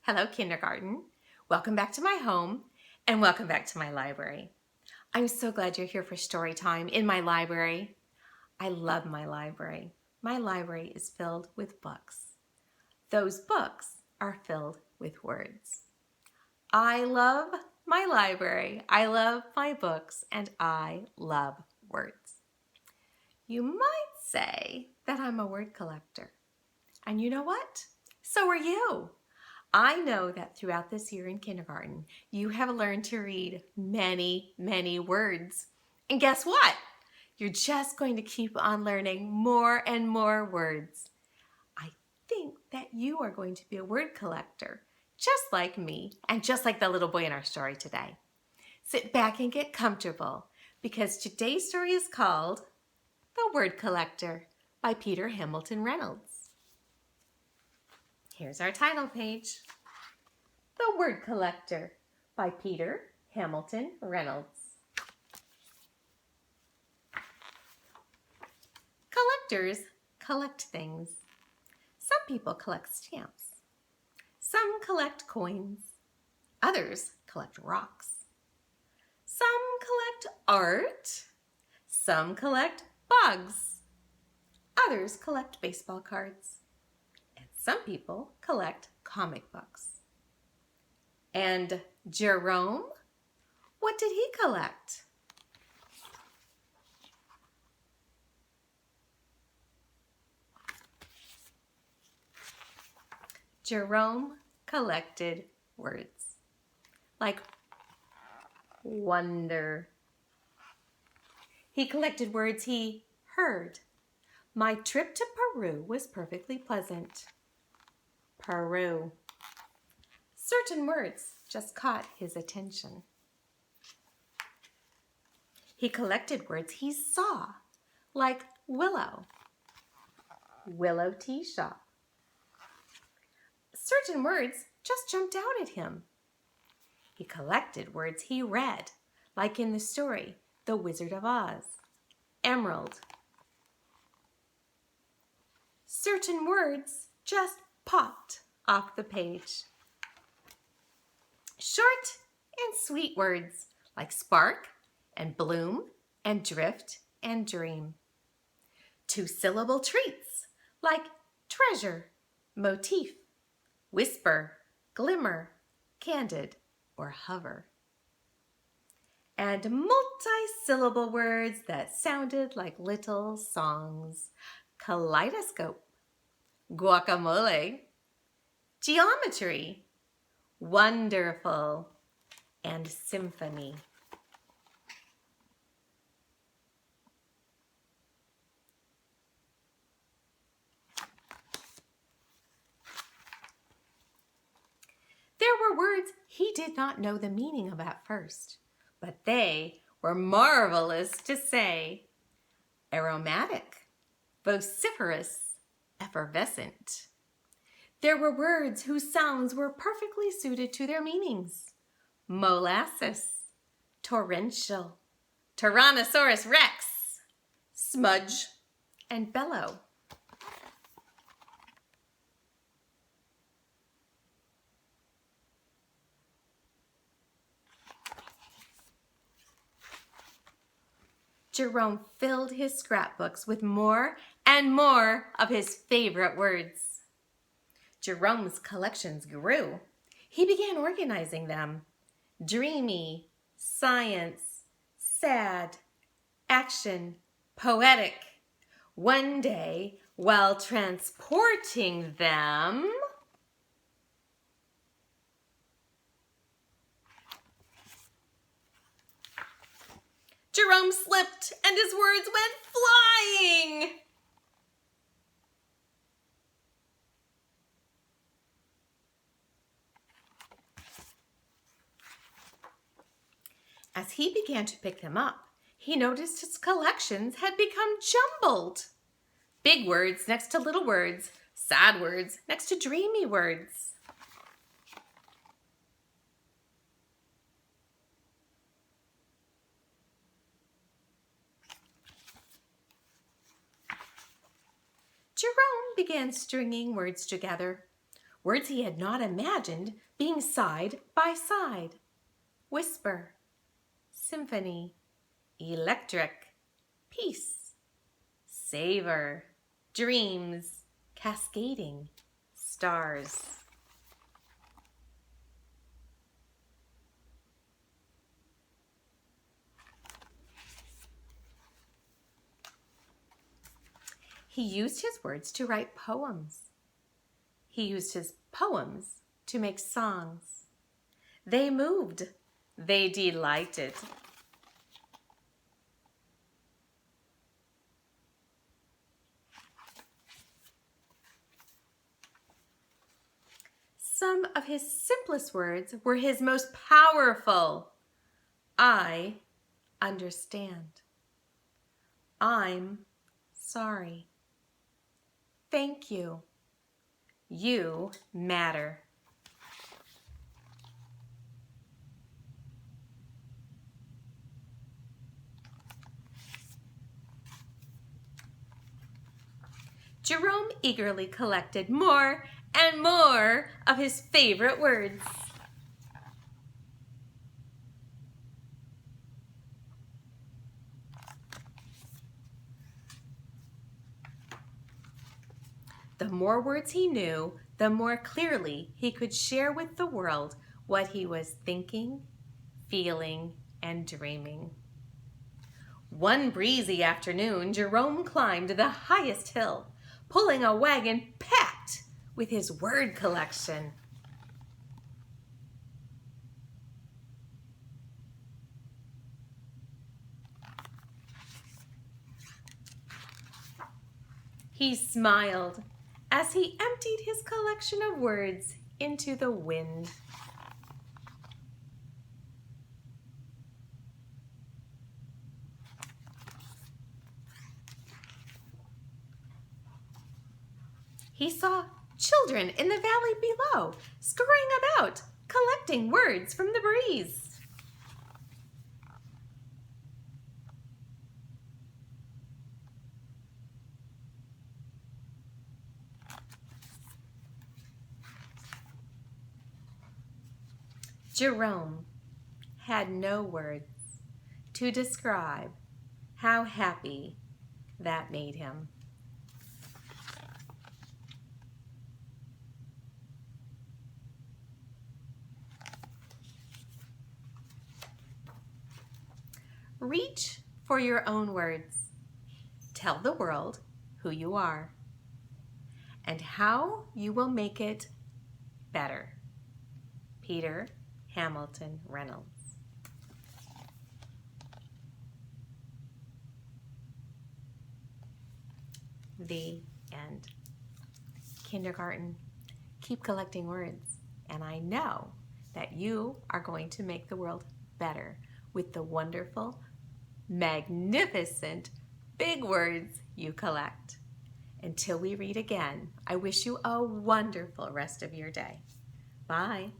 Hello, kindergarten. Welcome back to my home and welcome back to my library. I'm so glad you're here for story time in my library. I love my library. My library is filled with books. Those books are filled with words. I love my library. I love my books and I love words. You might say that I'm a word collector. And you know what? So are you. I know that throughout this year in kindergarten, you have learned to read many, many words. And guess what? You're just going to keep on learning more and more words. I think that you are going to be a word collector, just like me and just like the little boy in our story today. Sit back and get comfortable because today's story is called The Word Collector by Peter Hamilton Reynolds. Here's our title page. The Word Collector by Peter Hamilton Reynolds. Collectors collect things. Some people collect stamps. Some collect coins. Others collect rocks. Some collect art. Some collect bugs. Others collect baseball cards. And some people collect comic books. And Jerome, what did he collect? Jerome collected words like wonder. He collected words he heard. My trip to Peru was perfectly pleasant. Peru. Certain words just caught his attention. He collected words he saw, like willow, willow tea shop. Certain words just jumped out at him. He collected words he read, like in the story, The Wizard of Oz, emerald. Certain words just popped off the page. Short and sweet words like spark and bloom and drift and dream. Two-syllable treats like treasure, motif, whisper, glimmer, candid, or hover. And multi-syllable words that sounded like little songs. Kaleidoscope, guacamole, geometry, wonderful, and symphony. There were words he did not know the meaning of at first, but they were marvelous to say. Aromatic, vociferous, effervescent. There were words whose sounds were perfectly suited to their meanings. Molasses, torrential, Tyrannosaurus rex, smudge, and bellow. Jerome filled his scrapbooks with more and more of his favorite words. Jerome's collections grew. He began organizing them. Dreamy, science, sad, action, poetic. One day, while transporting them, Jerome slipped and his words went flying. As he began to pick them up, he noticed his collections had become jumbled. Big words next to little words, sad words next to dreamy words. Jerome began stringing words together. words he had not imagined being side by side. Whisper, symphony, electric, peace, savor, dreams, cascading, stars. He used his words to write poems. He used his poems to make songs. They moved. They delighted. Some of his simplest words were his most powerful. I understand. I'm sorry. Thank you. You matter. Jerome eagerly collected more and more of his favorite words. The more words he knew, the more clearly he could share with the world what he was thinking, feeling, and dreaming. One breezy afternoon, Jerome climbed the highest hill, pulling a wagon packed with his word collection. He smiled as he emptied his collection of words into the wind. He saw children in the valley below, scurrying about, collecting words from the breeze. Jerome had no words to describe how happy that made him. Reach for your own words. Tell the world who you are and how you will make it better. Peter Hamilton Reynolds. The end. Kindergarten, keep collecting words, and I know that you are going to make the world better with the wonderful, magnificent, big words you collect. Until we read again, I wish you a wonderful rest of your day. Bye.